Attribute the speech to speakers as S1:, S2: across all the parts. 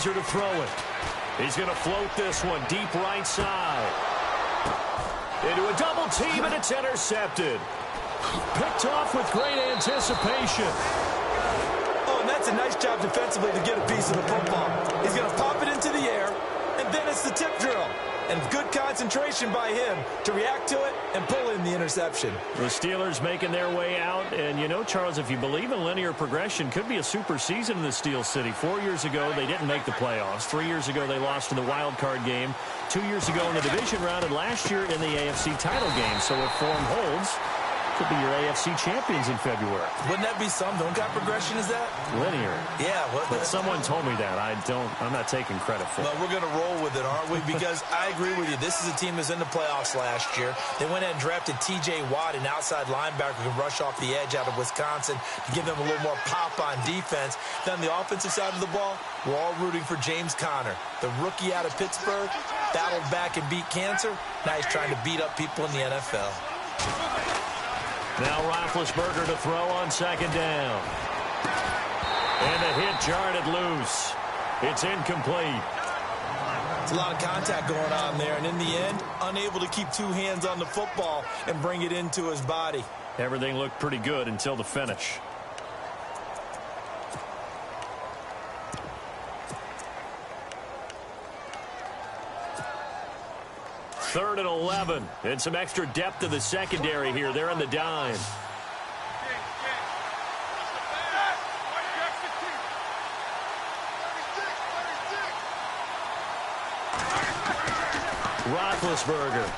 S1: Kaiser to throw it. He's going to float this one deep right side. Into a double team, and it's intercepted. Picked off with great anticipation.
S2: Oh, and that's a nice job defensively to get a piece of the football. He's going to pop it into the air, and then it's the tip drill. And good concentration by him to react to it and pull in the interception.
S1: The Steelers making their way out. And, you know, Charles, if you believe in linear progression, could be a super season in the Steel City. 4 years ago, they didn't make the playoffs. 3 years ago, they lost in the wild card game. 2 years ago in the division round, and last year in the AFC title game. So if form holds, could be your AFC champions in February.
S2: Wouldn't that be something? What kind of progression is that?
S1: Linear.
S2: Yeah.
S1: But someone told me that. I'm not taking credit for it.
S2: Well, we're going to roll with it, aren't we? Because I agree with you. This is a team that's in the playoffs last year. They went ahead and drafted T.J. Watt, an outside linebacker who can rush off the edge out of Wisconsin to give them a little more pop on defense. Then the offensive side of the ball, we're all rooting for James Conner, the rookie out of Pittsburgh, battled back and beat cancer. Now he's trying to beat up people in the NFL.
S1: Now Roethlisberger to throw on second down. And the hit jarred it loose. It's incomplete.
S2: It's a lot of contact going on there, and in the end, unable to keep two hands on the football and bring it into his body.
S1: Everything looked pretty good until the finish. Third and 11, and some extra depth to the secondary here. They're in the dime. Roethlisberger.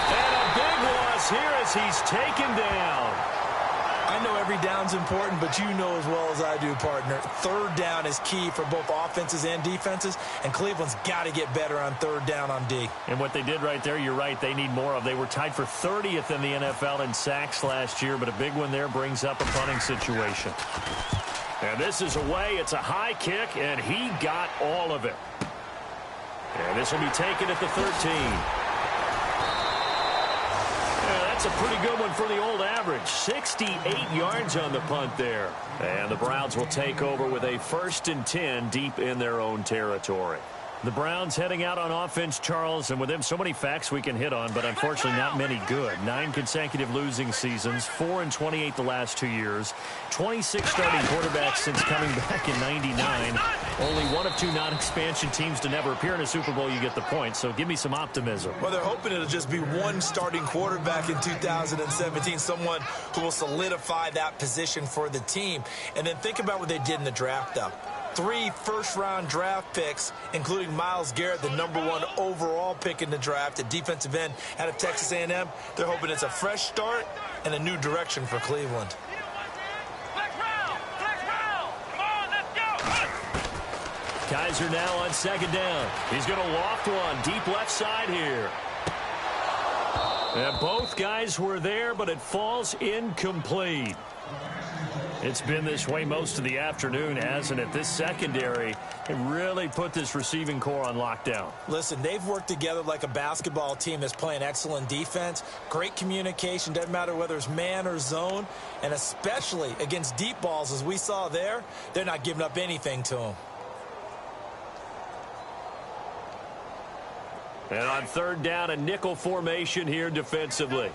S1: And a big loss here as he's taken down.
S2: I know every down's important, but you know as well as I do, partner. Third down is key for both offenses and defenses, and Cleveland's got to get better on third down on D.
S1: And what they did right there, you're right, they need more of. They were tied for 30th in the NFL in sacks last year, but a big one there brings up a punting situation. And this is away. It's a high kick, and he got all of it. And this will be taken at the 13. That's a pretty good one for the old average. 68 yards on the punt there. And the Browns will take over with a 1st and 10 deep in their own territory. The Browns heading out on offense, Charles, and with them so many facts we can hit on, but unfortunately not many good. 9 consecutive losing seasons, 4 and 28 the last 2 years, 26 starting quarterbacks since coming back in '99. Only one of 2 non-expansion teams to never appear in a Super Bowl. You get the point, so give me some optimism.
S2: Well, they're hoping it'll just be one starting quarterback in 2017, someone who will solidify that position for the team. And then think about what they did in the draft, though. 3 first-round draft picks, including Myles Garrett, the #1 overall pick in the draft, a defensive end out of Texas A&M. They're hoping it's a fresh start and a new direction for Cleveland.
S1: Kaiser now on second down. He's going to loft one deep left side here. And both guys were there, but it falls incomplete. It's been this way most of the afternoon, hasn't it? This secondary can really put this receiving core on lockdown.
S2: Listen, they've worked together like a basketball team that's playing excellent defense. Great communication, doesn't matter whether it's man or zone. And especially against deep balls, as we saw there, they're not giving up anything to them.
S1: And on third down, a nickel formation here defensively.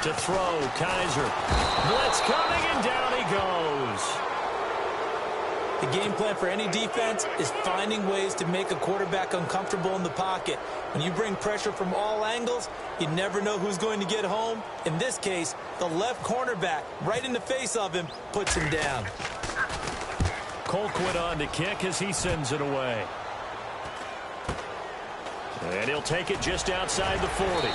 S1: To throw, Kaiser. Blitz coming, and down he goes.
S2: The game plan for any defense is finding ways to make a quarterback uncomfortable in the pocket. When you bring pressure from all angles, you never know who's going to get home. In this case, the left cornerback, right in the face of him, puts him down.
S1: Colquitt on to kick as he sends it away. And he'll take it just outside the 40.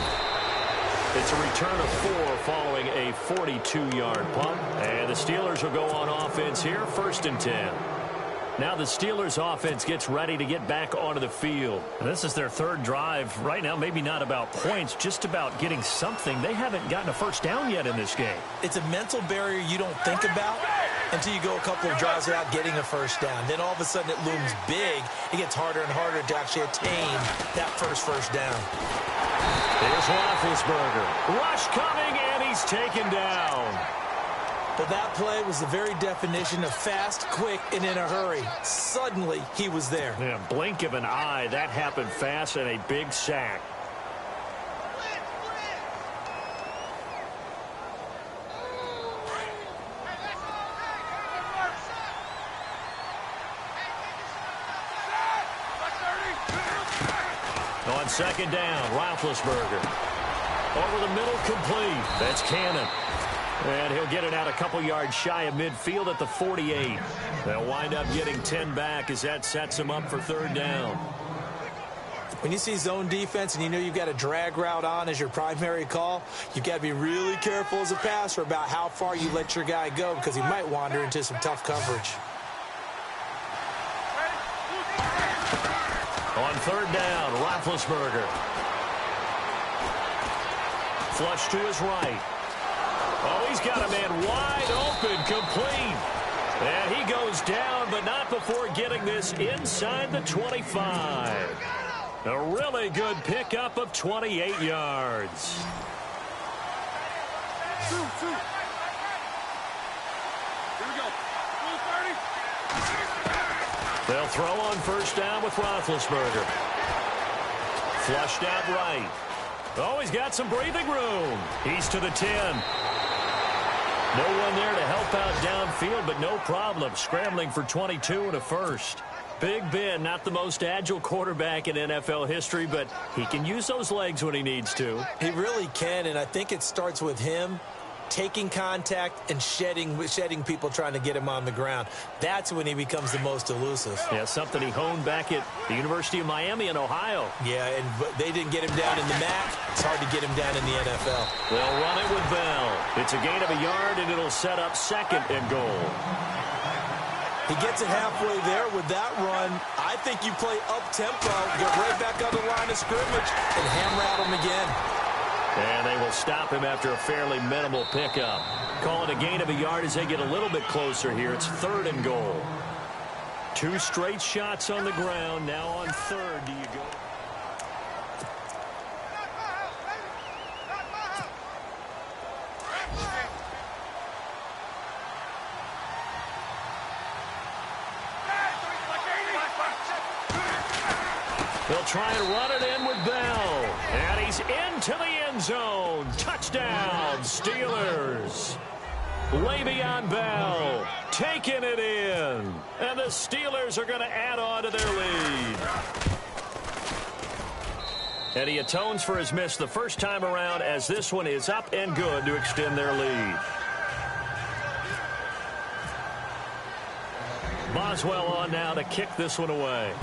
S1: It's a return of 4 following a 42-yard punt. And the Steelers will go on offense here, 1st and 10. Now the Steelers offense gets ready to get back onto the field. And this is their 3rd drive. Right now, maybe not about points, just about getting something. They haven't gotten a first down yet in this game.
S2: It's a mental barrier you don't think about until you go a couple of drives without getting a first down. Then all of a sudden it looms big. It gets harder and harder to actually attain that first down.
S1: Here's Roethlisberger. Rush coming, and he's taken down.
S2: Well, that play was the very definition of fast, quick, and in a hurry. Suddenly, he was there.
S1: Yeah, blink of an eye. That happened fast and a big sack. On second down, Roethlisberger. Over the middle, complete. That's Cannon. And he'll get it out a couple yards shy of midfield at the 48. They'll wind up getting 10 back as that sets him up for third down.
S2: When you see zone defense and you know you've got a drag route on as your primary call, you've got to be really careful as a passer about how far you let your guy go because he might wander into some tough coverage.
S1: On third down, Roethlisberger. Flush to his right. Oh, he's got a man wide open, complete. And he goes down, but not before getting this inside the 25. A really good pickup of 28 yards.
S3: Here we go.
S1: They'll throw on first down with Roethlisberger. Flushed out right. Oh, he's got some breathing room. He's to the 10. No one there to help out downfield, but no problem. Scrambling for 22 and a first. Big Ben, not the most agile quarterback in NFL history, but he can use those legs when he needs to.
S2: He really can, and I think it starts with him taking contact and shedding people trying to get him on the ground. That's when he becomes the most elusive.
S1: Yeah, something he honed back at the University of Miami in Ohio.
S2: Yeah, and they didn't get him down in the MAC. It's hard to get him down in the NFL.
S1: They'll run it with Bell. It's a gain of a yard, and it'll set up second and goal.
S2: He gets it halfway there with that run. I think you play up-tempo, get right back on the line of scrimmage, and hammer at him again.
S1: And they will stop him after a fairly minimal pickup. Call it a gain of a yard as they get a little bit closer here. It's third and goal. 2 straight shots on the ground. Now on third, do you go? They'll try and run it in with Bell. And he's into the end zone. Touchdown, Steelers. Le'Veon Bell taking it in. And the Steelers are going to add on to their lead. And he atones for his miss the first time around as this one is up and good to extend their lead. Boswell on now to kick this one away.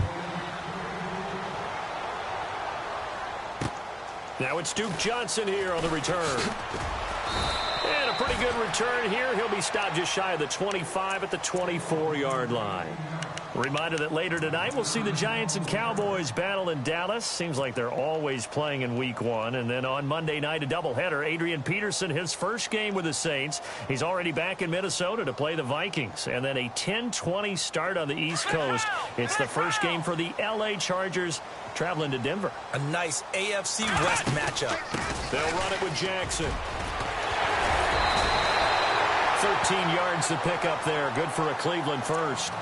S1: Now it's Duke Johnson here on the return. And a pretty good return here. He'll be stopped just shy of the 25 at the 24-yard line. A reminder that later tonight we'll see the Giants and Cowboys battle in Dallas. Seems like they're always playing in week 1. And then on Monday night, a doubleheader. Adrian Peterson, his first game with the Saints. He's already back in Minnesota to play the Vikings. And then a 10-20 start on the East Coast. It's the first game for the L.A. Chargers traveling to Denver.
S2: A nice AFC West matchup.
S1: They'll run it with Jackson. 13 yards to pick up there. Good for a Cleveland first.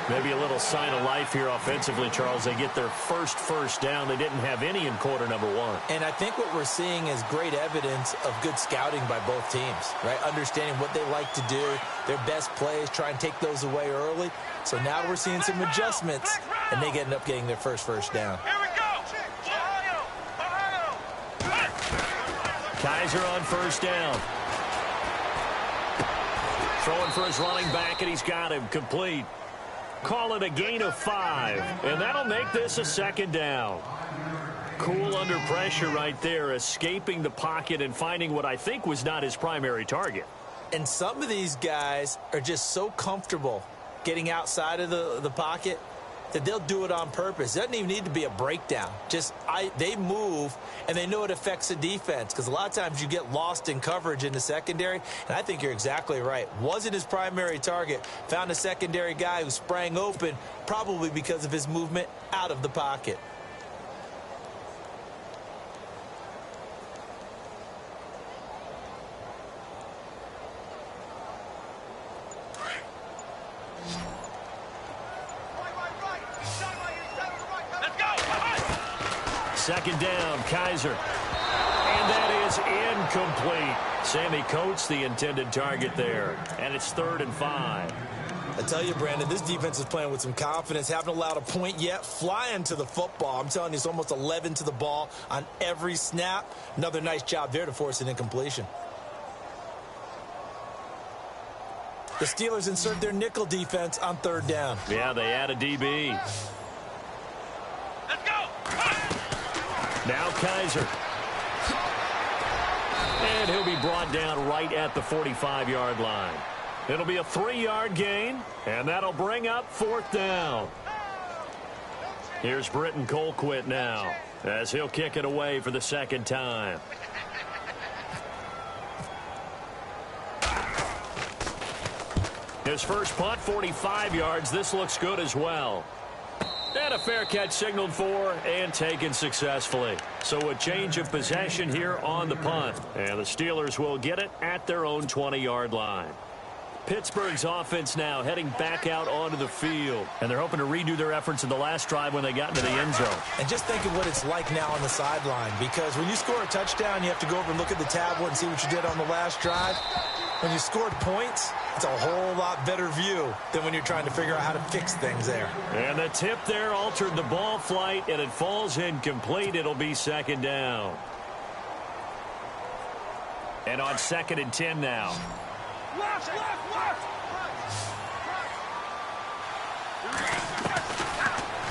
S1: Maybe a little sign of life here offensively, Charles. They get their first down. They didn't have any in quarter number 1.
S2: And I think what we're seeing is great evidence of good scouting by both teams, right? Understanding what they like to do, their best plays, try and take those away early. So now we're seeing some adjustments, and they end up getting their first down.
S3: Here we go. Ohio.
S1: Kaiser on first down. Throwing for his running back, and he's got him complete. Call it a gain of 5, and that'll make this a second down. Cool under pressure right there, escaping the pocket and finding what I think was not his primary target.
S2: And some of these guys are just so comfortable getting outside of the pocket that they'll do it on purpose. It doesn't even need to be a breakdown. They move, and they know it affects the defense because a lot of times you get lost in coverage in the secondary, and I think you're exactly right. Wasn't his primary target. Found a secondary guy who sprang open, probably because of his movement out of the pocket.
S1: Second down, Kaiser. And that is incomplete. Sammy Coates, the intended target there. And it's 3rd and 5.
S2: I tell you, Brandon, this defense is playing with some confidence. Haven't allowed a point yet. Flying to the football. I'm telling you, it's almost 11 to the ball on every snap. Another nice job there to force an incompletion. The Steelers insert their nickel defense on 3rd down.
S1: Yeah, they add a DB.
S3: Let's go.
S1: Now Kaiser. And he'll be brought down right at the 45-yard line. It'll be a 3-yard gain, and that'll bring up 4th down. Here's Britton Colquitt now, as he'll kick it away for the 2nd time. His first punt, 45 yards. This looks good as well. And a fair catch signaled for and taken successfully. So a change of possession here on the punt. And the Steelers will get it at their own 20-yard line. Pittsburgh's offense now heading back out onto the field. And they're hoping to redo their efforts in the last drive when they got into the end zone.
S2: And just think of what it's like now on the sideline. Because when you score a touchdown, you have to go over and look at the tablet and see what you did on the last drive. When you scored points, it's a whole lot better view than when you're trying to figure out how to fix things there.
S1: And the tip there altered the ball flight, and it falls incomplete. It'll be 2nd down. And on 2nd and 10 now.
S3: Left.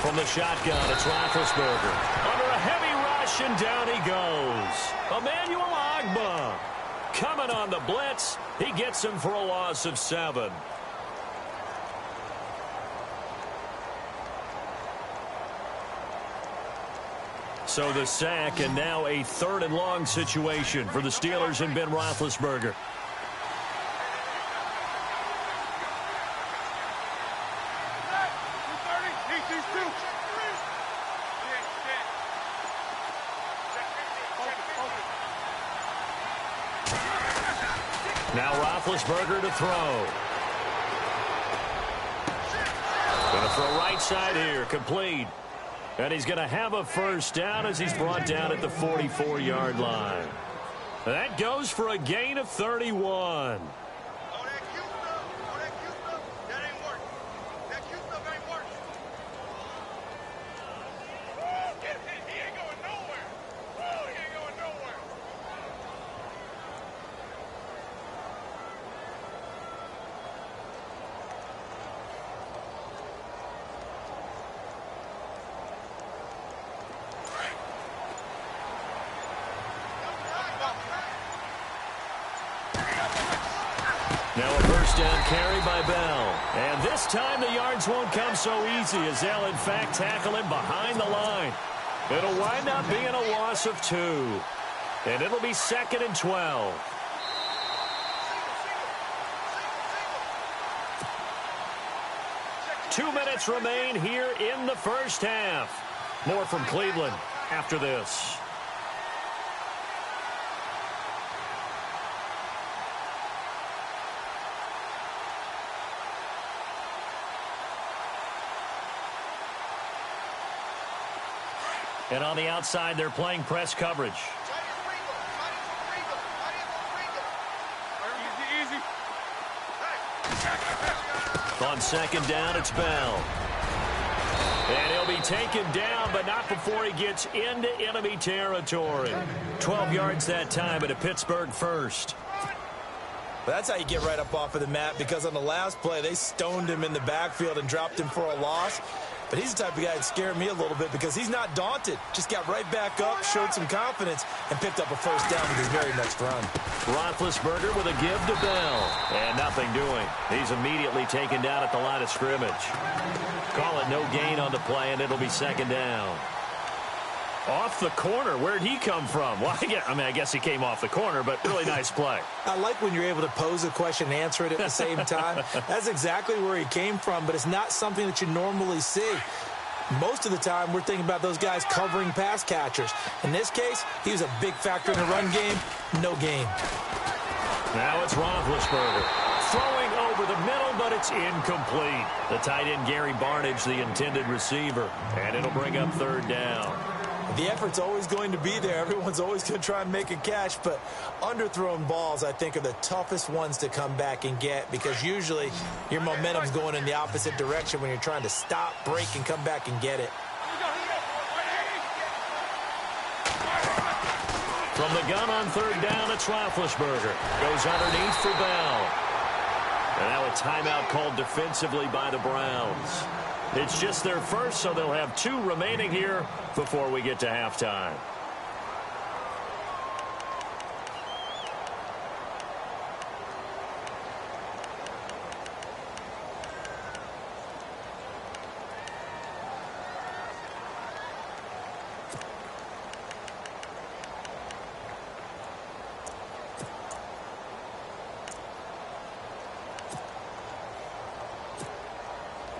S1: From the shotgun, it's Roethlisberger. Under a heavy rush, and down he goes. Emmanuel Ogbah coming on the blitz. He gets him for a loss of 7. So the sack, and now a 3rd and long situation for the Steelers and Ben Roethlisberger. Now Roethlisberger to throw. Going to throw right side here, complete. And he's going to have a 1st down as he's brought down at the 44-yard line. That goes for a gain of 31. Now a 1st down carry by Bell. And this time the yards won't come so easy as they'll in fact tackle him behind the line. It'll wind up being a loss of 2. And it'll be 2nd and 12. Two minutes remain here in the first half. More from Cleveland after this. And on the outside, they're playing press coverage. On 2nd down, it's Bell. And he'll be taken down, but not before he gets into enemy territory. 12 yards that time, and a Pittsburgh 1st.
S2: But that's how you get right up off of the mat, because on the last play, they stoned him in the backfield and dropped him for a loss. But he's the type of guy that scared me a little bit because he's not daunted. Just got right back up, showed some confidence, and picked up a 1st down with his very next run.
S1: Roethlisberger with a give to Bell. And nothing doing. He's immediately taken down at the line of scrimmage. Call it no gain on the play, and it'll be 2nd down. Off the corner. Where'd he come from? Well, I guess he came off the corner, but really nice play.
S2: I like when you're able to pose a question and answer it at the same time. That's exactly where he came from, but it's not something that you normally see. Most of the time, we're thinking about those guys covering pass catchers. In this case, he was a big factor in the run game. No gain.
S1: Now it's Roethlisberger. Throwing over the middle, but it's incomplete. The tight end, Gary Barnidge, the intended receiver. And it'll bring up 3rd down.
S2: The effort's always going to be there. Everyone's always going to try and make a catch, but underthrown balls, I think, are the toughest ones to come back and get because usually your momentum's going in the opposite direction when you're trying to stop, break, and come back and get it.
S1: From the gun on third down, it's Roethlisberger. Goes underneath for Bell. And now a timeout called defensively by the Browns. It's just their first, so they'll have 2 remaining here before we get to halftime.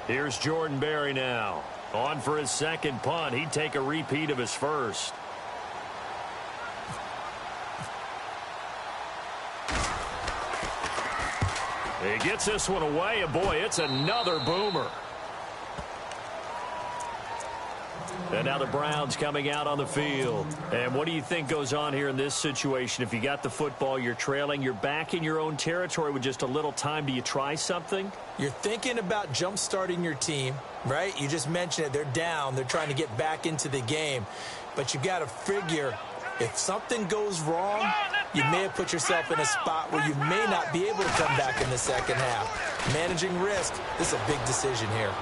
S1: Here's Jordan Berry now. On for his second punt. He'd take a repeat of his first. He gets this one away, and boy, it's another boomer. And now the Browns coming out on the field. And what do you think goes on here in this situation? If you got the football, you're trailing, you're back in your own territory with just a little time. Do you try something?
S2: You're thinking about jump-starting your team, right? You just mentioned it. They're down. They're trying to get back into the game. But you've got to figure if something goes wrong, you may have put yourself in a spot where you may not be able to come back in the second half. Managing risk, this is a big decision here.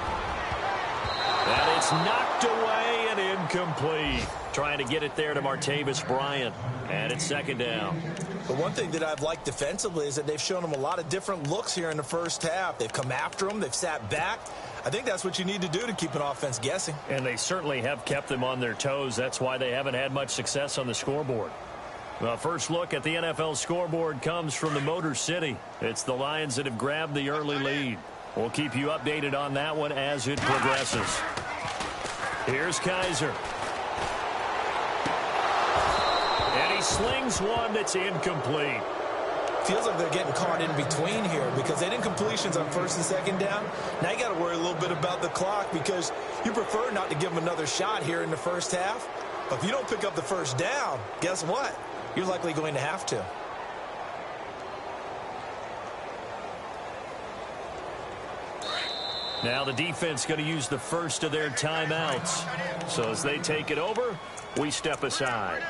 S1: And it's knocked away and incomplete. Trying to get it there to Martavis Bryant. And it's second down.
S2: The one thing that I've liked defensively is that they've shown them a lot of different looks here in the first half. They've come after them. They've sat back. I think that's what you need to do to keep an offense guessing.
S1: And they certainly have kept them on their toes. That's why they haven't had much success on the scoreboard. Well, first look at the NFL scoreboard comes from the Motor City. It's the Lions that have grabbed the early lead. We'll keep you updated on that one as it progresses. Here's Kaiser. And he slings one that's incomplete.
S2: Feels like they're getting caught in between here because they didn't completions on first and second down. Now you got to worry a little bit about the clock because you prefer not to give them another shot here in the first half. But if you don't pick up the first down, guess what? You're likely going to have to.
S1: Now the defense going to use the first of their timeouts. So as they take it over, we step aside.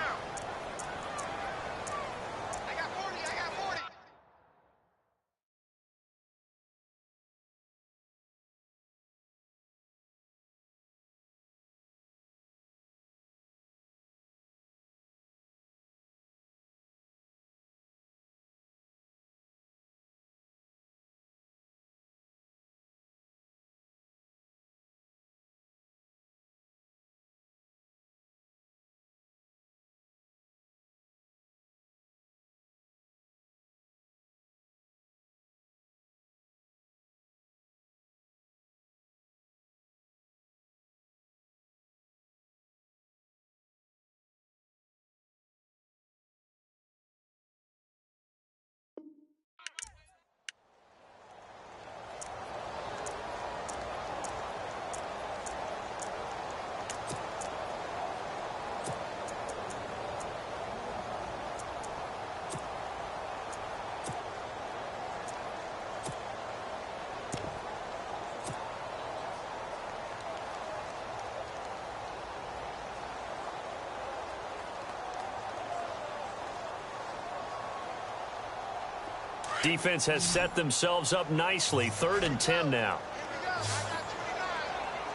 S1: Defense has set themselves up nicely. 3rd and 10 now.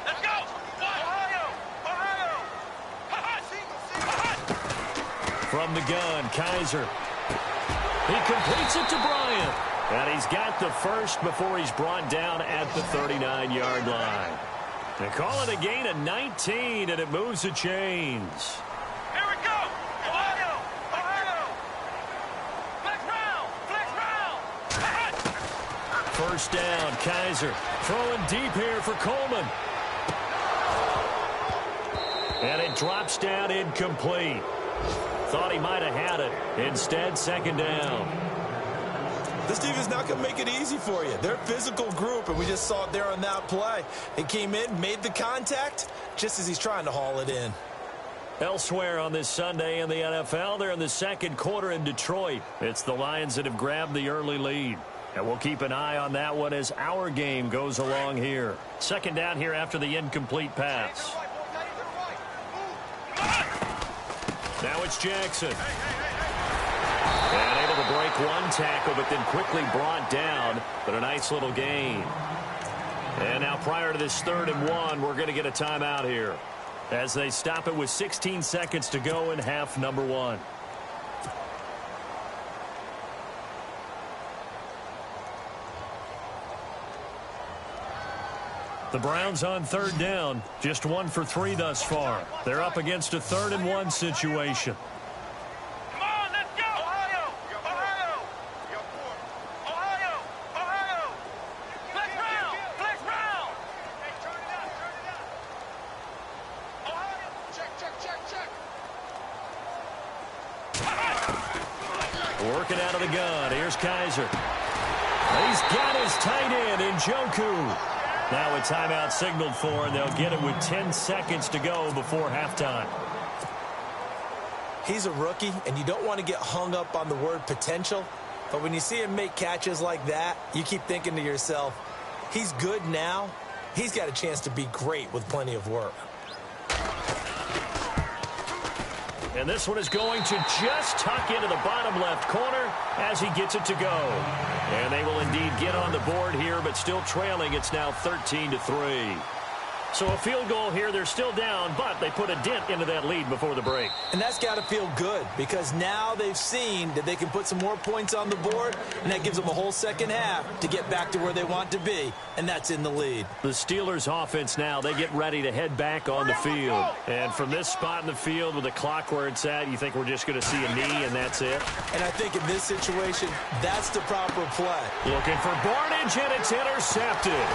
S3: Let's go! Ohio!
S1: From the gun, Kaiser. He completes it to Bryant. And he's got the first before he's brought down at the 39-yard line. They call it a gain of 19, and it moves the chains.
S3: Here we go! Ohio! Flex round!
S1: First down, Kaiser throwing deep here for Coleman. And it drops down incomplete. Thought he might have had it. Instead, second down.
S2: This team is not going to make it easy for you. They're a physical group, and we just saw it there on that play. He came in, made the contact, just as he's trying to haul it in.
S1: Elsewhere on this Sunday in the NFL, they're in the second quarter in Detroit. It's the Lions that have grabbed the early lead. And we'll keep an eye on that one as our game goes along here. Second down here after the incomplete pass. Now it's Jackson. And able to break one tackle, but then quickly brought down. But a nice little gain. And now prior to this 3rd and 1, we're going to get a timeout here, as they stop it with 16 seconds to go in half number 1. The Browns on 3rd down, just 1 for 3 thus far. They're up against a 3rd and 1 situation.
S3: Come on, let's go! Ohio! Ohio! Ohio! Ohio! Flex round! Flex round! Hey, turn it out! Turn it out! Ohio! Check!
S1: Working out of the gun. Here's Kaiser. He's got his tight end in Njoku. Now a timeout signaled for, and they'll get it with 10 seconds to go before halftime.
S2: He's a rookie, and you don't want to get hung up on the word potential. But when you see him make catches like that, you keep thinking to yourself, he's good now. He's got a chance to be great with plenty of work.
S1: And this one is going to just tuck into the bottom left corner as he gets it to go. And they will indeed get on the board here, but still trailing. It's now 13-3. So a field goal here. They're still down, but they put a dent into that lead before the break.
S2: And that's got to feel good, because now they've seen that they can put some more points on the board, and that gives them a whole second half to get back to where they want to be, and that's in the lead.
S1: The Steelers offense now, they get ready to head back on the field. And from this spot in the field with the clock where it's at, you think we're just going to see a knee and that's it?
S2: And I think in this situation, that's the proper play.
S1: Looking for Barnage, and it's intercepted.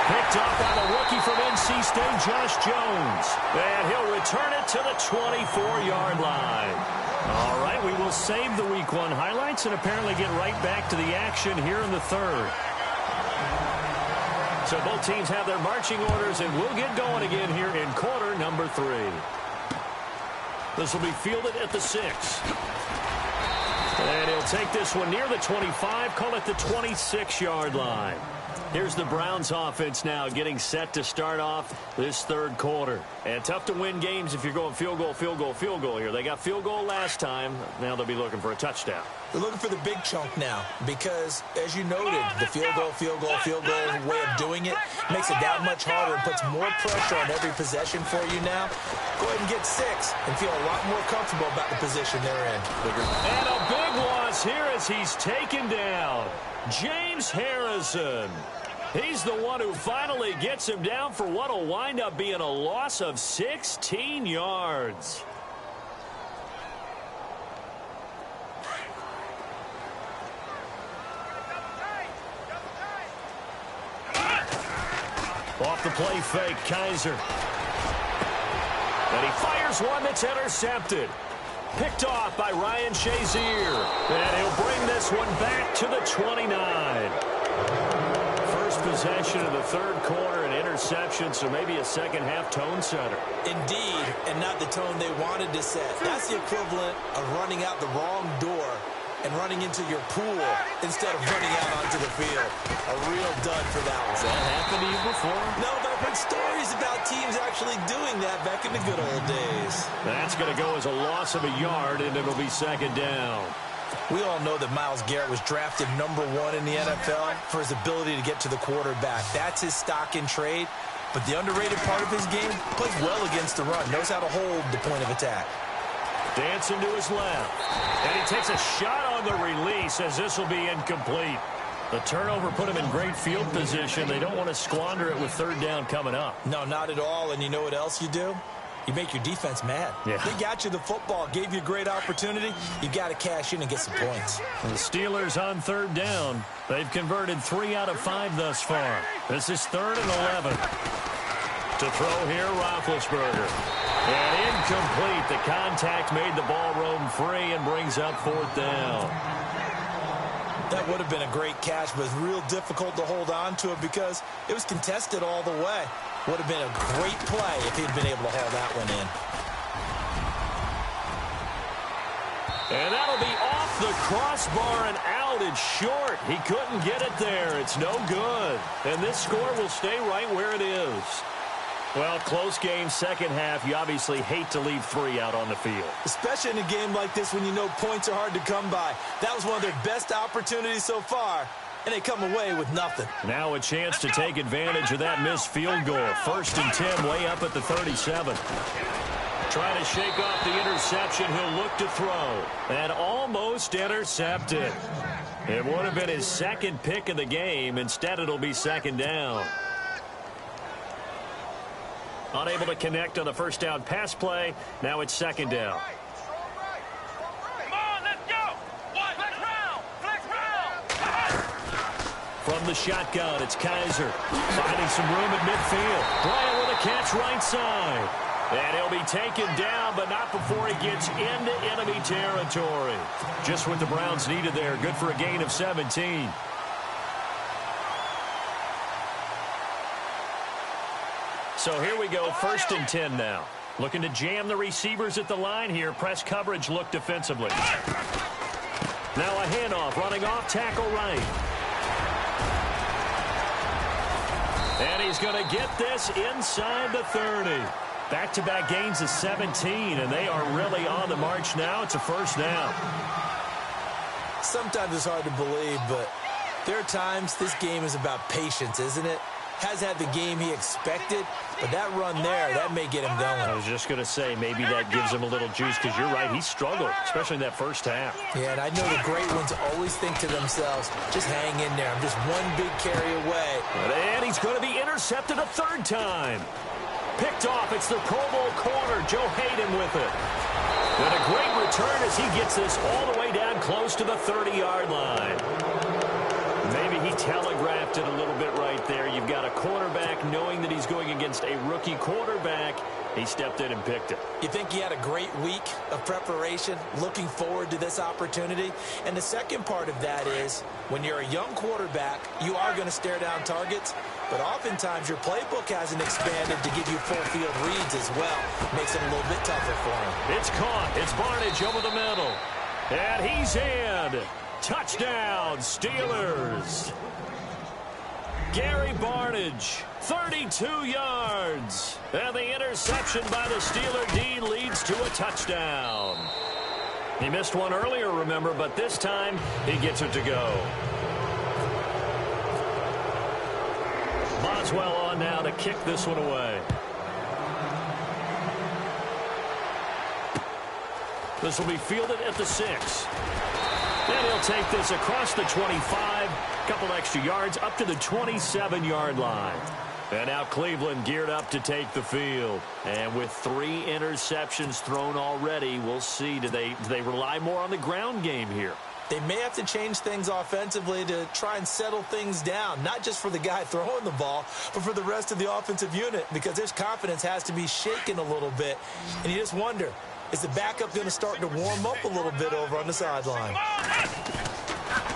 S1: Picked up by the rookie from NC State, Josh Jones. And he'll return it to the 24-yard line. All right, we will save the Week 1 highlights and apparently get right back to the action here in the 3rd. So both teams have their marching orders, and we'll get going again here in quarter number 3. This will be fielded at the 6. And he'll take this one near the 25, call it the 26-yard line. Here's the Browns offense now getting set to start off this 3rd quarter. And tough to win games if you're going field goal, field goal, field goal here. They got field goal last time. Now they'll be looking for a touchdown.
S2: They're looking for the big chunk now, because, as you noted, the field goal way of doing it makes it that much harder and puts more pressure on every possession for you now. Go ahead and get 6 and feel a lot more comfortable about the position they're in.
S1: And a big loss here as he's taken down. James Harrison. He's the one who finally gets him down for what will wind up being a loss of 16 yards. Off the play fake, Kaiser. And he fires one that's intercepted. Picked off by Ryan Shazier. And he'll bring this one back to the 29. First possession of the 3rd quarter, an interception, so maybe a second-half tone setter.
S2: Indeed, and not the tone they wanted to set. That's the equivalent of running out the wrong door and running into your pool instead of running out onto the field. A real dud for that one.
S1: Has that happened to you before?
S2: No, but I've heard stories about teams actually doing that back in the good old days.
S1: That's going to go as a loss of a yard, and it'll be 2nd down.
S2: We all know that Myles Garrett was drafted number 1 in the NFL for his ability to get to the quarterback. That's his stock in trade. But the underrated part of his game, plays well against the run, knows how to hold the point of attack.
S1: Dancing to his left. And he takes a shot on the release as this will be incomplete. The turnover put him in great field position. They don't want to squander it with 3rd down coming up.
S2: No, not at all. And you know what else you do? You make your defense mad.
S1: Yeah.
S2: They got you the football, gave you a great opportunity. You got to cash in and get some points.
S1: And the Steelers on 3rd down. They've converted 3 out of 5 thus far. This is 3rd and 11. To throw here, Roethlisberger. And incomplete. The contact made the ball roam free and brings up 4th down.
S2: That would have been a great catch, but it's real difficult to hold on to it because it was contested all the way. Would have been a great play if he'd been able to haul that one in.
S1: And that'll be off the crossbar and out. It's short. He couldn't get it there. It's no good. And this score will stay right where it is. Well, close game, second half. You obviously hate to leave 3 out on the field.
S2: Especially in a game like this when you know points are hard to come by. That was one of their best opportunities so far, and they come away with nothing.
S1: Now a chance to take advantage of that missed field goal. 1st and 10, way up at the 37. Trying to shake off the interception. He'll look to throw. And almost intercepted. It would have been his second pick of the game. Instead, it'll be 2nd down. Unable to connect on the first down pass play. Now it's 2nd down.
S3: Come on, let's go. Flex round. Flex round.
S1: From the shotgun, it's Kaiser. Finding some room at midfield. Bryant with a catch right side. And he'll be taken down, but not before he gets into enemy territory. Just what the Browns needed there. Good for a gain of 17. So here we go, 1st and 10 now. Looking to jam the receivers at the line here. Press coverage look defensively. Now a handoff, running off tackle right. And he's going to get this inside the 30. Back-to-back gains of 17, and they are really on the march now. It's a 1st down.
S2: Sometimes it's hard to believe, but there are times this game is about patience, isn't it? Has had the game he expected, but that run there, that may get him going.
S1: I was just going to say, maybe that gives him a little juice, because you're right, he struggled, especially in that first half.
S2: Yeah, and I know the great ones always think to themselves, just hang in there. I'm just one big carry away.
S1: And he's going to be intercepted a 3rd time. Picked off, it's the Pro Bowl corner, Joe Hayden with it. And a great return as he gets this all the way down close to the 30-yard line. Maybe he telegraphed it a little bit right there. You've got a quarterback knowing that he's going against a rookie quarterback. He stepped in and picked it.
S2: You think he had a great week of preparation, looking forward to this opportunity? And the second part of that is, when you're a young quarterback, you are going to stare down targets, but oftentimes your playbook hasn't expanded to give you full field reads as well. Makes it a little bit tougher for him.
S1: It's caught. It's Barnidge over the middle. And he's in. Touchdown, Steelers. Gary Barnidge, 32 yards. And the interception by the Steeler D leads to a touchdown. He missed one earlier, remember, but this time he gets it to go. Boswell on now to kick this one away. This will be fielded at the 6. And he'll take this across the 25, couple extra yards up to the 27-yard line. And now Cleveland geared up to take the field. And with 3 interceptions thrown already, we'll see. Do they rely more on the ground game here?
S2: They may have to change things offensively to try and settle things down, not just for the guy throwing the ball, but for the rest of the offensive unit, because his confidence has to be shaken a little bit. And you just wonder, is the backup going to start to warm up a little bit over on the sideline?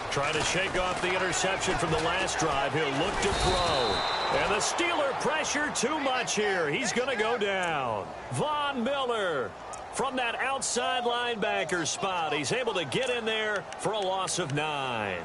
S1: Trying to shake off the interception from the last drive. He'll look to throw. And the Steeler pressure too much here. He's going to go down. Von Miller from that outside linebacker spot. He's able to get in there for a loss of 9.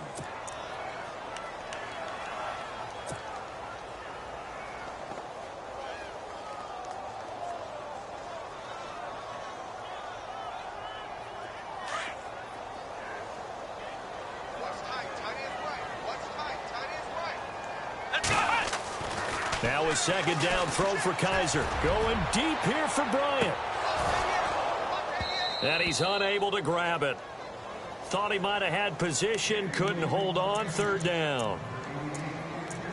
S1: Now a 2nd down throw for Kaiser. Going deep here for Bryant. And he's unable to grab it. Thought he might have had position. Couldn't hold on. 3rd down.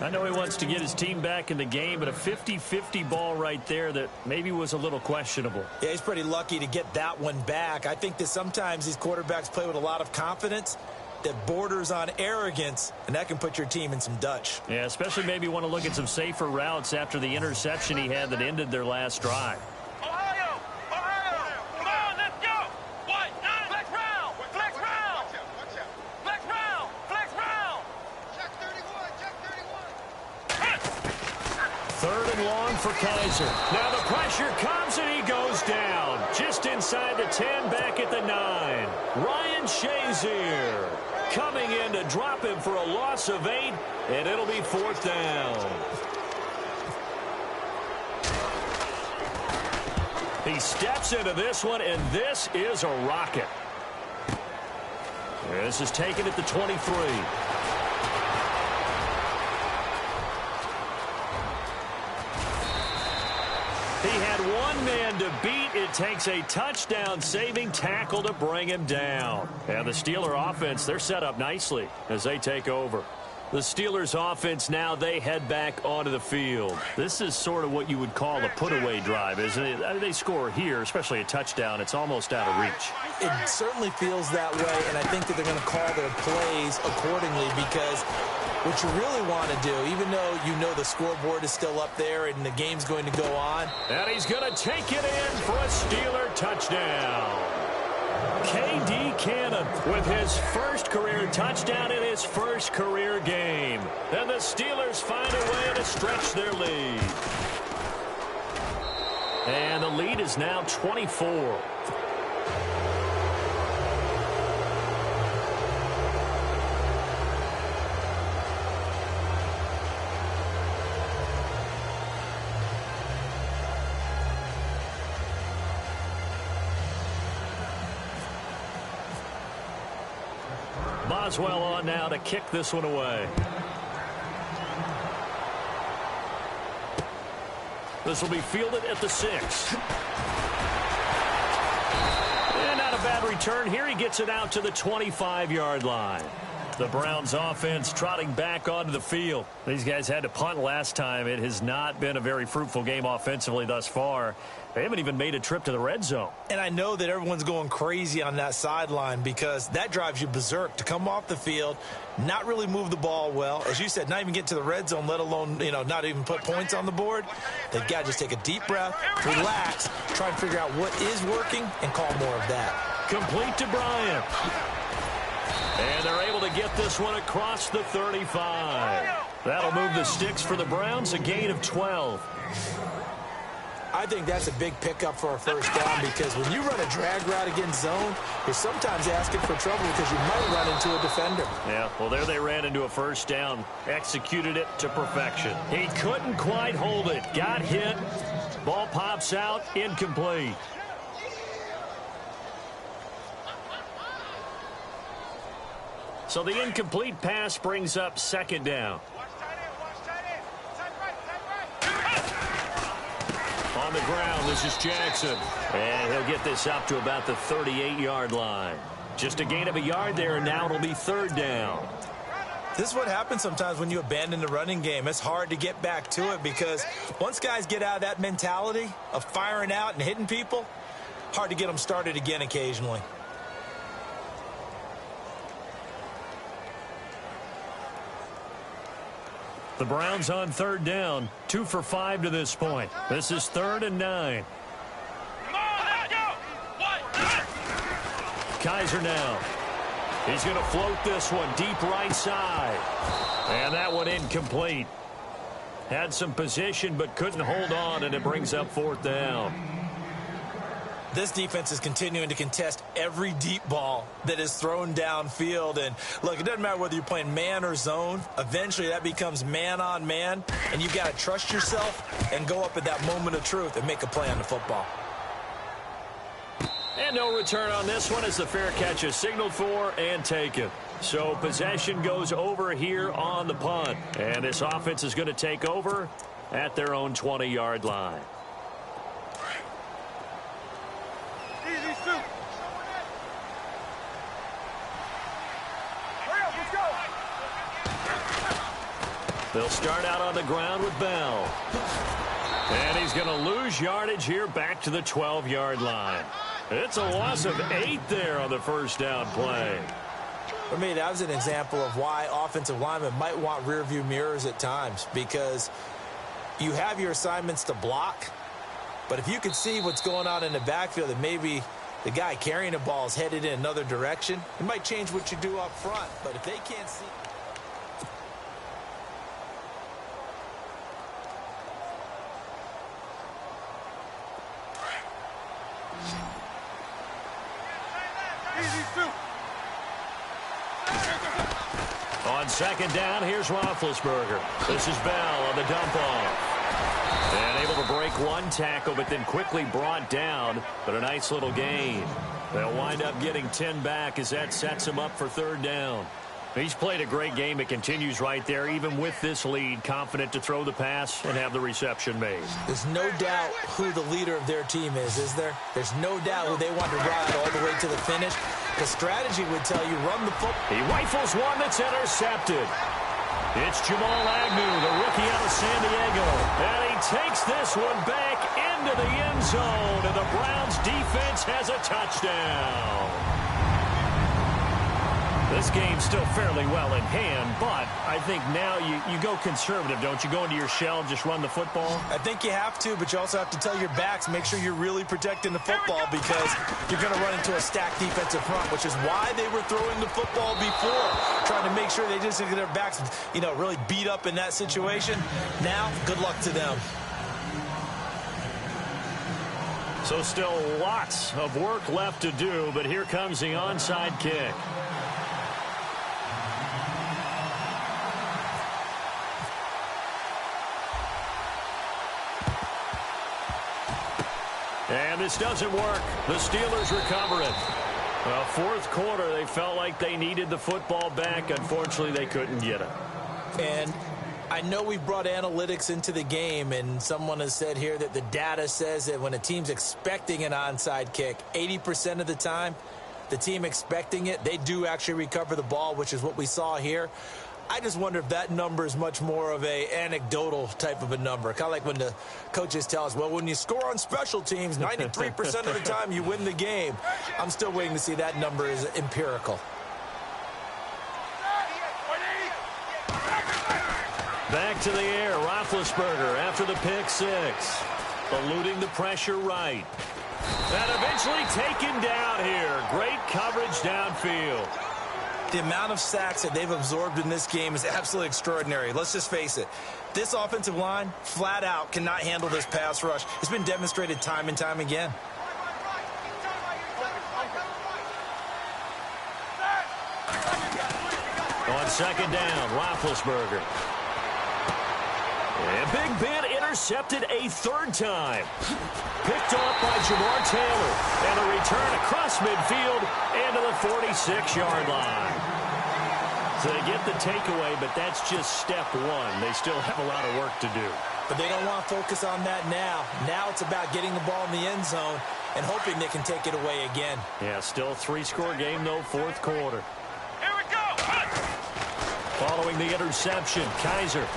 S1: I know he wants to get his team back in the game, but a 50-50 ball right there that maybe was a little questionable.
S2: Yeah, he's pretty lucky to get that one back. I think that sometimes these quarterbacks play with a lot of confidence that borders on arrogance, and that can put your team in some Dutch.
S1: Yeah, especially maybe want to look at some safer routes after the interception he had that ended their last drive.
S3: Ohio! Ohio! Come on, let's go! What? Flex round! Flex round! Flex round! Flex round! Check 31! Check 31!
S1: Third and long for Kaiser. Now the pressure comes and he goes down. Just inside the 10, back at the 9. Ryan Shazier coming in to drop him for a loss of 8, and it'll be 4th down. He steps into this one, and this is a rocket. This is taken at the 23. He had one man to beat. It takes a touchdown-saving tackle to bring him down. And the Steeler offense, they're set up nicely as they take over. The Steelers offense now, they head back onto the field. This is sort of what you would call a put-away drive, isn't it? They score here, especially a touchdown. It's almost out of reach.
S2: It certainly feels that way, and I think that they're going to call their plays accordingly because what you really want to do, even though you know the scoreboard is still up there and the game's going to go on.
S1: And he's going to take it in for a Steeler touchdown. K.D. Cannon with his first career touchdown in his first career game. And the Steelers find a way to stretch their lead. And the lead is now 24. Boswell on now to kick this one away. This will be fielded at the 6. And not a bad return here. He gets it out to the 25-yard line. The Browns offense trotting back onto the field. These guys had to punt last time. It has not been a very fruitful game offensively thus far. They haven't even made a trip to the red zone. And
S2: I know that everyone's going crazy on that sideline because that drives you berserk to come off the field, not really move the ball well. As you said, not even get to the red zone, let alone, not even put points on the board. They've got to just take a deep breath, relax, try and figure out what is working, and call more of that.
S1: Complete to Bryant. And they're able to get this one across the 35. That'll move the sticks for the Browns, a gain of 12.
S2: I think that's a big pickup for a first down because when you run a drag route against zone, you're sometimes asking for trouble because you might run into a defender.
S1: Yeah, well, there they ran into a first down, executed it to perfection. He couldn't quite hold it, got hit, ball pops out, incomplete. So the incomplete pass brings up second down. On the ground, this is Jackson. And he'll get this up to about the 38-yard line. Just a gain of a yard there, and now it'll be third down.
S2: This is what happens sometimes when you abandon the running game. It's hard to get back to it because once guys get out of that mentality of firing out and hitting people, hard to get them started again occasionally.
S1: The Browns on third down, 2 for 5 to this point. This is 3rd and 9.
S3: Come on, let's go!
S1: Kaiser now. He's going to float this one deep right side. And that one incomplete. Had some position but couldn't hold on, and it brings up 4th down.
S2: This defense is continuing to contest every deep ball that is thrown downfield. And, look, it doesn't matter whether you're playing man or zone. Eventually, that becomes man-on-man, and you've got to trust yourself and go up at that moment of truth and make a play on the football.
S1: And no return on this one as the fair catch is signaled for and taken. So possession goes over here on the punt. And this offense is going to take over at their own 20-yard line. They'll start out on the ground with Bell. And he's going to lose yardage here back to the 12-yard line. It's a loss of 8 there on the first down play.
S2: For me, that was an example of why offensive linemen might want rearview mirrors at times because you have your assignments to block, but if you can see what's going on in the backfield and maybe the guy carrying the ball is headed in another direction, it might change what you do up front. But if they can't see...
S1: second down, here's Roethlisberger. This is Bell on the dump off. And able to break one tackle, but then quickly brought down. But a nice little gain. They'll wind up getting 10 back as that sets him up for third down. He's played a great game. It continues right there, even with this lead, confident to throw the pass and have the reception made.
S2: There's no doubt who the leader of their team is there? There's no doubt who they want to ride all the way to the finish. The strategy would tell you run the football.
S1: He rifles one that's intercepted. It's Jamal Agnew, the rookie out of San Diego. And he takes this one back into the end zone, and the Browns defense has a touchdown. This game's still fairly well in hand, but I think now you go conservative, don't you? Go into your shell, just run the football?
S2: I think you have to, but you also have to tell your backs, make sure you're really protecting the football because you're going to run into a stacked defensive front, which is why they were throwing the football before, trying to make sure they just get their backs, really beat up in that situation. Now, good luck to them.
S1: So still lots of work left to do, but here comes the onside kick. And this doesn't work. The Steelers recover it. Well, fourth quarter, they felt like they needed the football back. Unfortunately, they couldn't get it.
S2: And I know we brought analytics into the game, and someone has said here that the data says that when a team's expecting an onside kick, 80% of the time, the team expecting it, they do actually recover the ball, which is what we saw here. I just wonder if that number is much more of a anecdotal type of a number. Kind of like when the coaches tell us, well, when you score on special teams, 93% of the time you win the game. I'm still waiting to see that number is empirical.
S1: Back to the air, Roethlisberger after the pick six. Eluding the pressure right. And eventually taken down here. Great coverage downfield.
S2: The amount of sacks that they've absorbed in this game is absolutely extraordinary. Let's just face it. This offensive line, flat out, cannot handle this pass rush. It's been demonstrated time and time again.
S1: On second down, Roethlisberger. And Big Ben intercepted a third time. Picked off by Jamar Taylor. And a return across midfield and to the 46-yard line. So they get the takeaway, but that's just step one. They still have a lot of work to do.
S2: But they don't want to focus on that now. Now it's about getting the ball in the end zone and hoping they can take it away again.
S1: Yeah, still a three-score game, though, fourth quarter.
S3: Here we go.
S1: Following the interception, Kaiser.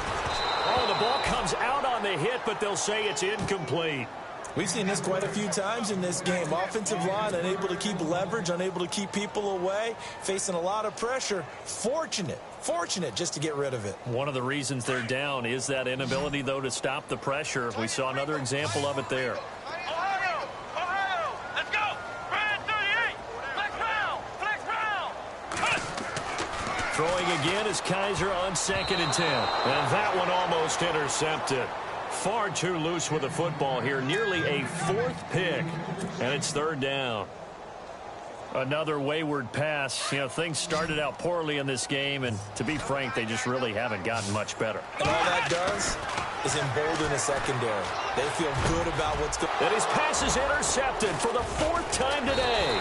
S1: Oh, the ball comes out on the hit, but they'll say it's incomplete.
S2: We've seen this quite a few times in this game. Offensive line unable to keep leverage, unable to keep people away, facing a lot of pressure. Fortunate just to get rid of it.
S1: One of the reasons they're down is that inability, though, to stop the pressure. We saw another example of it there.
S3: Ohio, let's go. Brand 38. Flex round.
S1: Throwing again is Kaiser on 2nd and 10. And that one almost intercepted. Far too loose with the football here. Nearly a fourth pick. And it's third down. Another wayward pass. Things started out poorly in this game, and to be frank, they just really haven't gotten much better.
S2: And all that does is embolden the secondary. They feel good about what's going on.
S1: And his pass is intercepted for the fourth time today.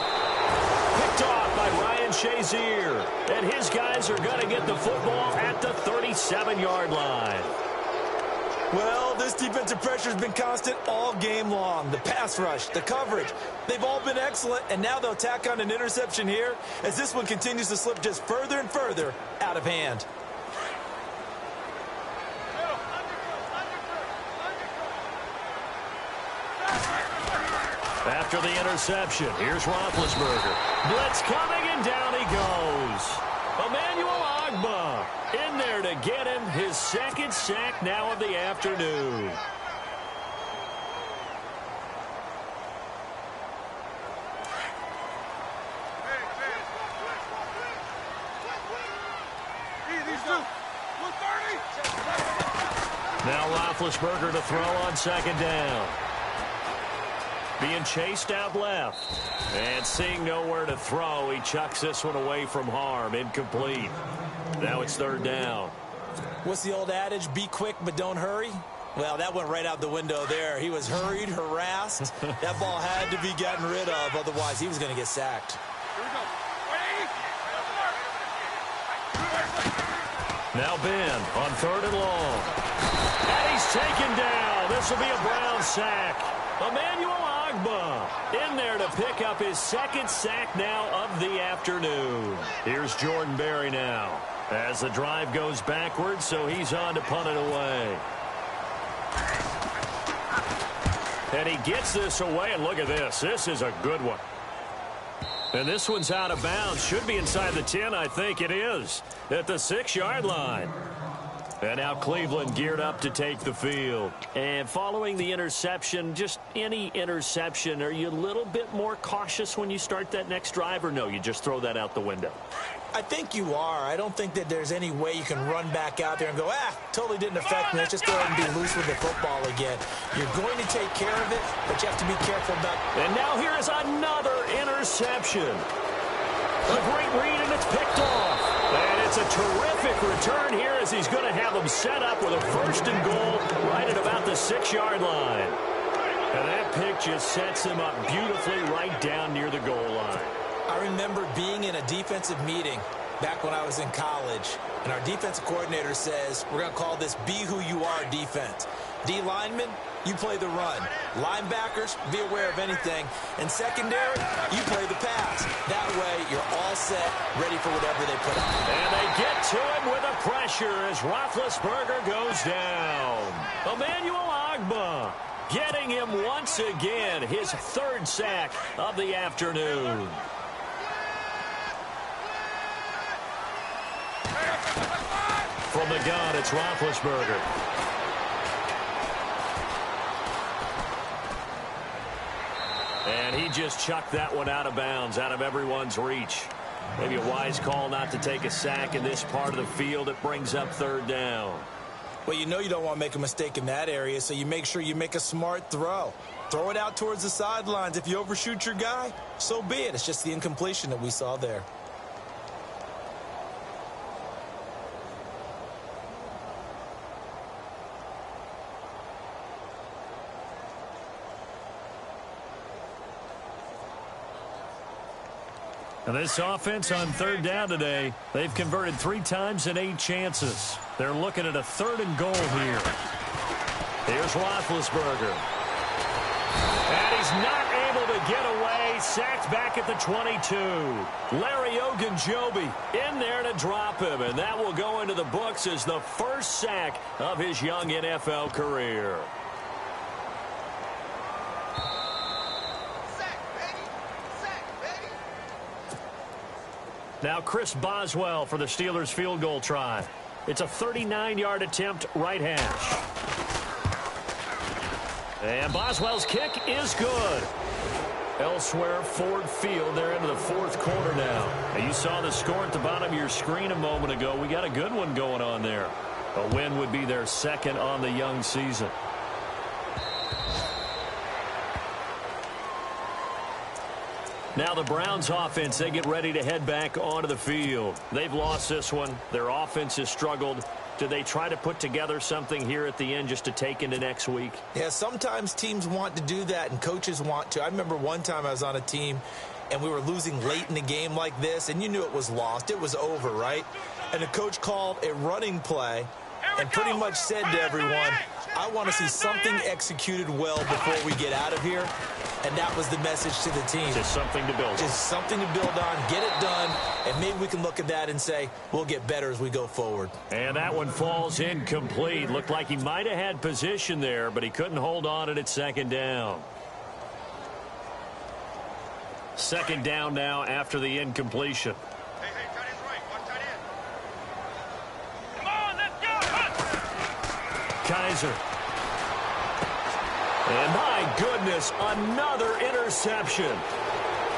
S1: Picked off by Ryan Shazier. And his guys are going to get the football at the 37-yard line.
S2: Well, this defensive pressure has been constant all game long. The pass rush, the coverage, they've all been excellent, and now they'll tack on an interception here as this one continues to slip just further and further out of hand.
S1: After the interception, here's Roethlisberger. Blitz coming, and down he goes. Emmanuel Ogbah in there to get him his second sack now of the afternoon. Now Roethlisberger to throw on second down. Being chased out left. And seeing nowhere to throw, he chucks this one away from harm. Incomplete. Now it's third down.
S2: What's the old adage? Be quick, but don't hurry. Well, that went right out the window there. He was hurried, harassed. That ball had to be gotten rid of. Otherwise, he was going to get sacked.
S1: Now Ben on third and long. And he's taken down. This will be a Brown sack. Emmanuel Ogbah in there to pick up his second sack now of the afternoon. Here's Jordan Berry now as the drive goes backwards, so he's on to punt it away. And he gets this away, and look at this. This is a good one. And this one's out of bounds. Should be inside the 10, I think it is, at the 6-yard line. And now Cleveland geared up to take the field. And following the interception, just any interception, are you a little bit more cautious when you start that next drive, or no, you just throw that out the window?
S2: I think you are. I don't think that there's any way you can run back out there and go, totally didn't affect me. Let's just go ahead and be loose with the football again. You're going to take care of it, but you have to be careful about it.
S1: And now here is another interception. A great read, and it's picked off. And it's a terrific return here as he's going to have them set up with a first and goal right at about the 6-yard line. And that pick just sets him up beautifully right down near the goal line.
S2: I remember being in a defensive meeting back when I was in college, and our defensive coordinator says, we're going to call this Be Who You Are defense. D linemen, you play the run. Linebackers, be aware of anything. And secondary, you play the pass. That way, you're all set, ready for whatever they put out.
S1: And they get to him with a pressure as Roethlisberger goes down. Emmanuel Ogbah getting him once again, his third sack of the afternoon. From the gun, it's Roethlisberger. And he just chucked that one out of bounds, out of everyone's reach. Maybe a wise call not to take a sack in this part of the field. It brings up third down.
S2: Well, you know you don't want to make a mistake in that area, so you make sure you make a smart throw. Throw it out towards the sidelines. If you overshoot your guy, so be it. It's just the incompletion that we saw there.
S1: And this offense on third down today, they've converted 3 times in 8 chances. They're looking at a third and goal here. Here's Roethlisberger. And he's not able to get away. Sacked back at the 22. Larry Ogunjobi in there to drop him. And that will go into the books as the first sack of his young NFL career. Now Chris Boswell for the Steelers field goal try. It's a 39-yard attempt, right hash. And Boswell's kick is good. Elsewhere, Ford Field, they're into the fourth quarter now. And you saw the score at the bottom of your screen a moment ago. We got a good one going on there. A win would be their second on the young season. Now the Browns offense, they get ready to head back onto the field. They've lost this one. Their offense has struggled. Do they try to put together something here at the end just to take into next week?
S2: Yeah, sometimes teams want to do that and coaches want to. I remember one time I was on a team and we were losing late in the game like this, and you knew it was lost. It was over, right? And the coach called a running play and pretty much said to everyone, I want to see something executed well before we get out of here. And that was the message to the team.
S1: Just something to build on.
S2: Just something to build on, get it done, and maybe we can look at that and say, we'll get better as we go forward.
S1: And that one falls incomplete. Looked like he might have had position there, but he couldn't hold on at second down. Second down now after the incompletion.
S3: Hey, tight end's right. One tight end. Come on, let's go.
S1: Kaiser. And my goodness, another interception.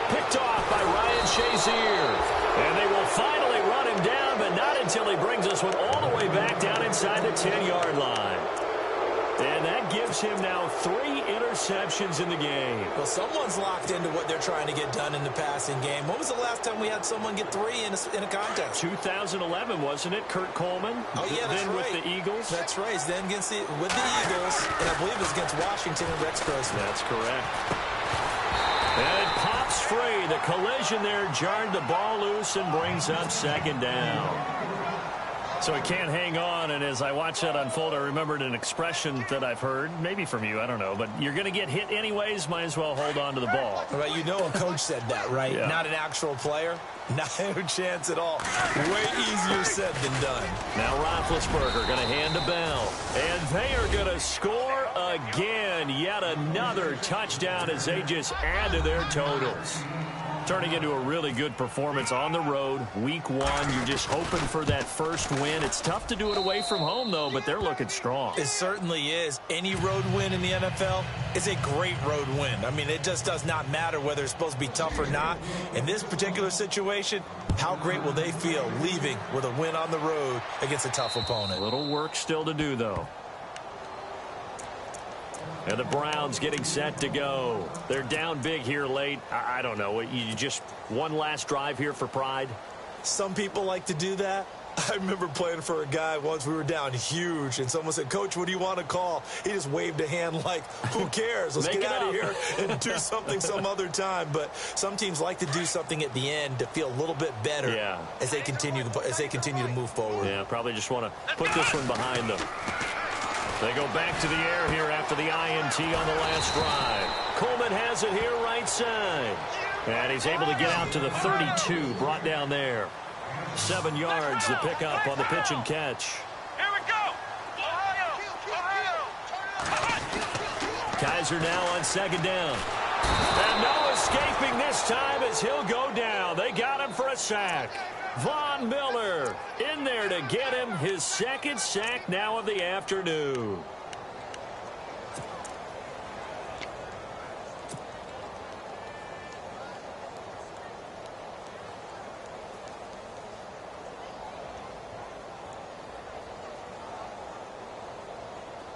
S1: Picked off by Ryan Shazier. And they will finally run him down, but not until he brings us one all the way back down inside the 10-yard line. And that gives him now 3 interceptions in the game.
S2: Well, someone's locked into what they're trying to get done in the passing game. When was the last time we had someone get 3 in a contest?
S1: 2011, wasn't it? Kurt Coleman?
S2: Oh, yeah, that's
S1: then
S2: right.
S1: with the Eagles?
S2: That's right. Then with the Eagles, and I believe it was against Washington and Rex Grossman.
S1: That's correct. And it pops free. The collision there jarred the ball loose and brings up second down. So he can't hang on, and as I watch that unfold, I remembered an expression that I've heard, maybe from you, I don't know, but you're going to get hit anyways, might as well hold on to the ball.
S2: Right, you know a coach said that, right?
S1: Yeah.
S2: Not an actual player. No chance at all. Way easier said than done.
S1: Now Roethlisberger going to hand to Bell, and they are going to score again. Yet another touchdown as they just add to their totals. Turning into a really good performance on the road. Week 1, you're just hoping for that first win. It's tough to do it away from home, though, but they're looking strong.
S2: It certainly is. Any road win in the NFL is a great road win. I mean, it just does not matter whether it's supposed to be tough or not. In this particular situation, how great will they feel leaving with a win on the road against a tough opponent?
S1: A little work still to do, though. And the Browns getting set to go. They're down big here late. I don't know. You just one last drive here for pride?
S2: Some people like to do that. I remember playing for a guy once. We were down huge, and someone said, "Coach, what do you want to call?" He just waved a hand like, who cares? Let's get out of here and do something some other time. But some teams like to do something at the end to feel a little bit better as they continue to move forward.
S1: Yeah, probably just want to put this one behind them. They go back to the air here after the INT on the last drive. Coleman has it here right side. And he's able to get out to the 32, brought down there. 7 yards, the pickup on the pitch and catch.
S3: Here we go. Ohio.
S1: Kaiser now on second down. And no escaping this time as he'll go down. They got him for a sack. Von Miller in there to get him his second sack now of the afternoon.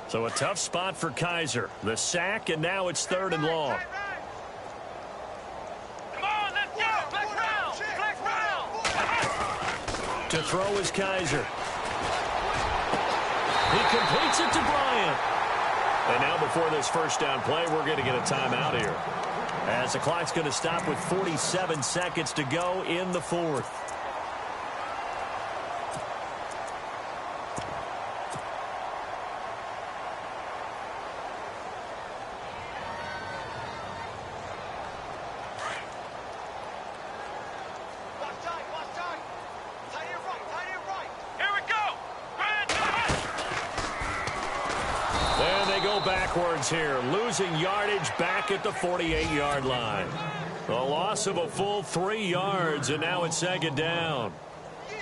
S1: So a tough spot for Kaiser. The sack, and now it's 3rd and long. To throw is Kaiser. He completes it to Bryant. And now before this first down play, we're going to get a timeout here. As the clock's going to stop with 47 seconds to go in the 4th. Backwards here, losing yardage back at the 48-yard line. A loss of a full 3 yards, and now it's second down.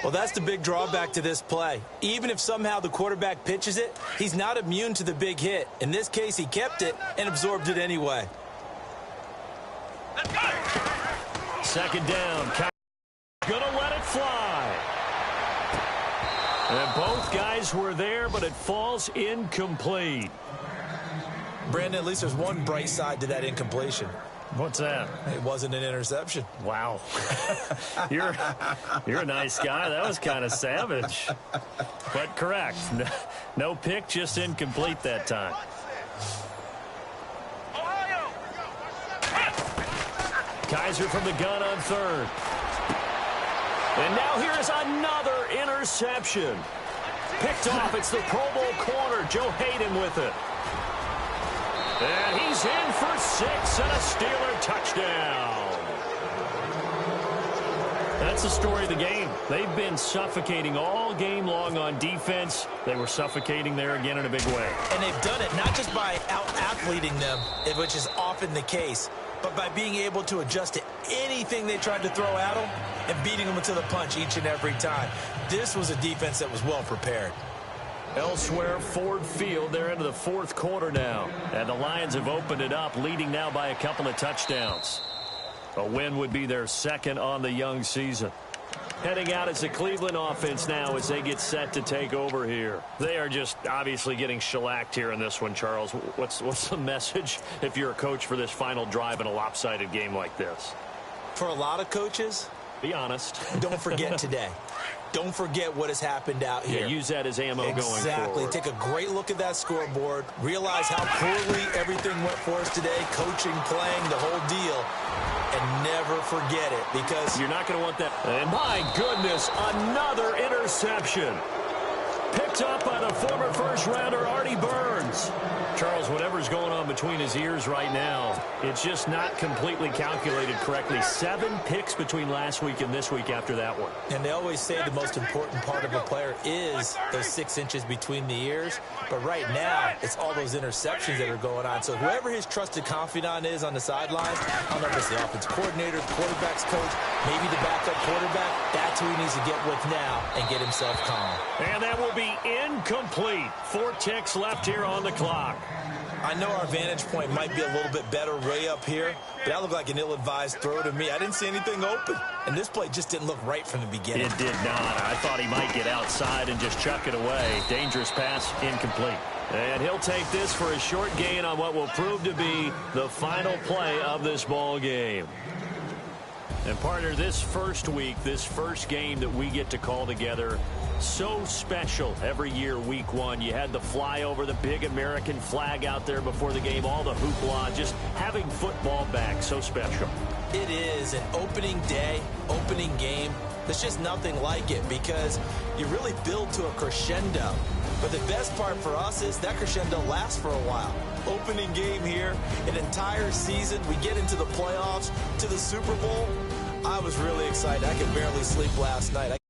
S2: Well, that's the big drawback to this play. Even if somehow the quarterback pitches it, he's not immune to the big hit. In this case, he kept it and absorbed it anyway.
S1: Second down. Gonna let it fly. And both guys were there, but it falls incomplete.
S2: Brandon, at least there's one bright side to that incompletion.
S1: What's that?
S2: It wasn't an interception.
S1: Wow. You're a nice guy. That was kind of savage. But correct. No pick, just incomplete that time. Kaiser from the gun on 3rd. And now here is another interception. Picked off. It's the Pro Bowl corner, Joe Hayden, with it. And he's in for 6 and a Steeler touchdown. That's the story of the game. They've been suffocating all game long on defense. They were suffocating there again in a big way.
S2: And they've done it not just by out-athleting them, which is often the case, but by being able to adjust to anything they tried to throw at them and beating them to the punch each and every time. This was a defense that was well prepared.
S1: Elsewhere, Ford Field, they're into the 4th quarter now. And the Lions have opened it up, leading now by a couple of touchdowns. A win would be their 2nd on the young season. Heading out as the Cleveland offense now as they get set to take over here. They are just obviously getting shellacked here in this one, Charles. What's the message if you're a coach for this final drive in a lopsided game like this?
S2: For a lot of coaches,
S1: be honest.
S2: Don't forget today. Don't forget what has happened out here.
S1: Yeah, use that as ammo going forward.
S2: Exactly. Take a great look at that scoreboard. Realize how poorly everything went for us today. Coaching, playing, the whole deal. And never forget it, because
S1: you're not going to want that. And my goodness, another interception. Picked up by the former first-rounder Artie Burns. Charles, whatever's going on between his ears right now, it's just not completely calculated correctly. 7 picks between last week and this week after that one.
S2: And they always say the most important part of a player is those 6 inches between the ears. But right now, it's all those interceptions that are going on. So whoever his trusted confidant is on the sideline, I don't know if it's the offense coordinator, quarterback's coach, maybe the backup quarterback, that's who he needs to get with now and get himself calm.
S1: And that will be incomplete. 4 ticks left here on the clock.
S2: I know our vantage point might be a little bit better way up here, but that looked like an ill-advised throw to me. I didn't see anything open, and this play just didn't look right from the beginning.
S1: It did not. I thought he might get outside and just chuck it away. Dangerous pass, incomplete. And he'll take this for a short gain on what will prove to be the final play of this ball game. And partner, this first week, this first game that we get to call together, so special every year, week 1. You had the flyover, the big American flag out there before the game, all the hoopla, just having football back, so special.
S2: It is an opening day, opening game. There's just nothing like it because you really build to a crescendo. But the best part for us is that crescendo lasts for a while. Opening game here, an entire season. We get into the playoffs, to the Super Bowl. I was really excited. I could barely sleep last night.